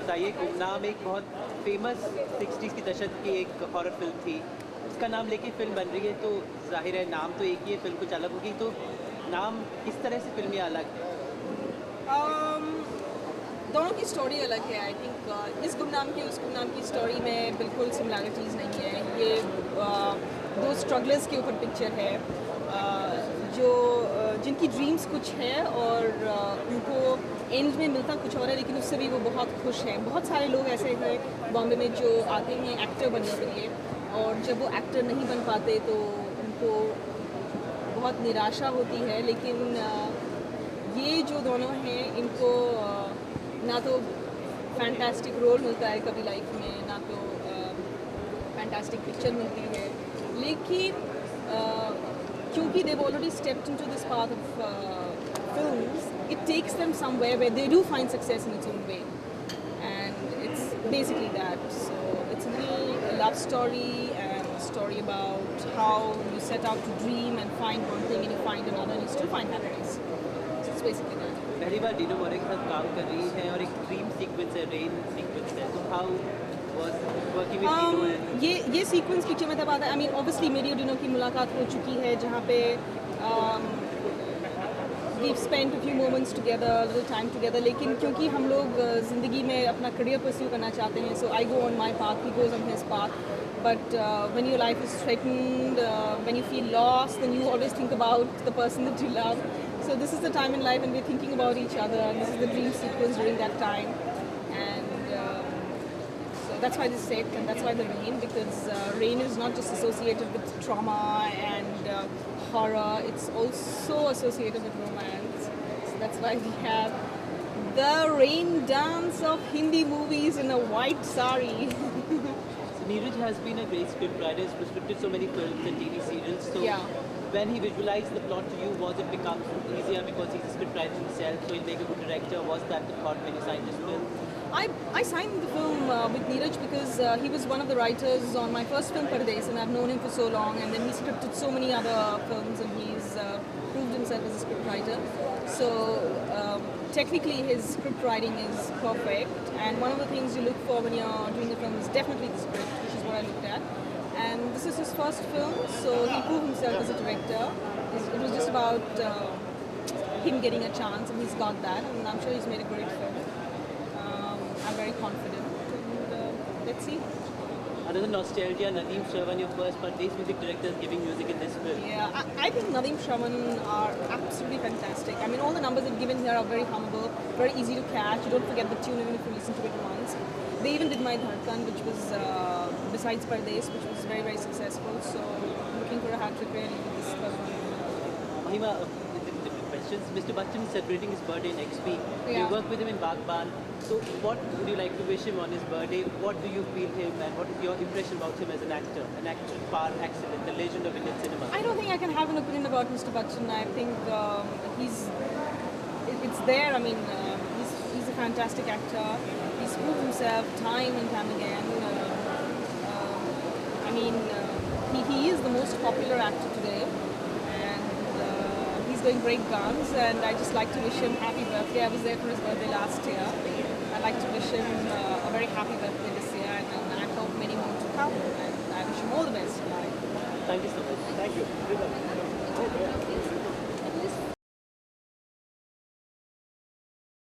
बताइए, गुमनाम एक बहुत फेमस 60s की दशक की एक हॉरर फिल्म थी। उसका नाम लेके फिल्म बन रही है तो ज़ाहिर है नाम तो एक ही है, फिल्म कुछ अलग होगी। तो नाम किस तरह से फिल्में अलग है? um, दोनों की स्टोरी अलग है। आई थिंक इस गुमनाम की उस गुमनाम की स्टोरी में बिल्कुल सिमिलैरिटीज़ नहीं है। ये दो स्ट्रगलर्स के ऊपर पिक्चर है, जो जिनकी ड्रीम्स कुछ है और उनको एंड में मिलता कुछ और है, लेकिन उससे भी वो बहुत खुश हैं। बहुत सारे लोग ऐसे हैं बॉम्बे में जो आते हैं एक्टर बनने के लिए, और जब वो एक्टर नहीं बन पाते तो उनको बहुत निराशा होती है। लेकिन ये जो दोनों हैं, इनको ना तो फैंटास्टिक रोल मिलता है कभी लाइफ में, ना तो फैंटास्टिक पिक्चर मिलती है, लेकिन क्योंकि they've already stepped into this path of films, it takes them somewhere where they do find success in its own way, and it's basically that. So it's a little love story and a story about how you set out to dream and find one thing and you find another and you still find happiness. So it's basically that. पहली बार Dino मोरे के साथ काम कर रही है और एक dream sequence है, रेन सीक्वेंस है, तो how was working with Dino and ये सीक्वेंस पिक्चर में तब आता है। आई मीन ऑब्वियसली मेरी और डिनो की मुलाकात हो चुकी है, जहाँ पे we spent a few moments together, little time together. लेकिन क्योंकि हम लोग ज़िंदगी में अपना करियर परस्यू करना चाहते हैं, so I go on my path, he goes on his path. But when your life is threatened, when you feel lost, then you always think about the person that you love. So this is the time in life when we're thinking about each other, and this is the dream sequence during that time. And so that's why this set, and that's why the rain, because rain is not just associated with trauma and horror, it's also associated with romance. So that's why we have the rain dance of Hindi movies in a white sari. Neeraj has been a great scriptwriter. He's scripted so many films and TV serials. So Yeah. when he visualized the plot to you, was it become easier because he's a scriptwriter himself, so he'll make a good director? Was that the thought when you signed this film? I signed the film with Neeraj because he was one of the writers on my first film Pardes, and I've known him for so long, and then he scripted so many other films, and he's proved himself as a scriptwriter. So technically his script writing is perfect, and one of the things you look for when you're doing a film is definitely the script, which is what I looked at. And this is his first film, so he proved himself as a director. It was just about him getting a chance, and he's got that, and I'm sure he's made a great film. I'm very confident, and let's see. Other than nostalgia, Nadeem Shravan, your first Pardes music director, is giving music in this film. Yeah, I think Nadeem Shravan are absolutely fantastic. I mean, all the numbers they've given here are very hummable, very easy to catch. You don't forget the tune even if you listen to it once. They even did My Dharkan, which was besides Pardes, which was very, very successful. So looking for a hat trick really with this film. Mahima, different questions. Mr. Bachchan is celebrating his birthday next week. Yeah. You work with him in Bagban. So what would you like to wish him on his birthday? What do you feel him, and what is your impression about him as an actor par excellence, the legend of Indian cinema? I don't think I can have an opinion about Mr. Bachchan. I think it's there. I mean, he's a fantastic actor. He's proved himself time and time again. I mean, he is the most popular actor today, and he's doing great guns. And I just like to wish him happy birthday. I was there for his birthday last year. I'd like to wish him a very happy birthday this year, and I hope many more to come. And I wish him all the best in life. Thank you so much. Thank you.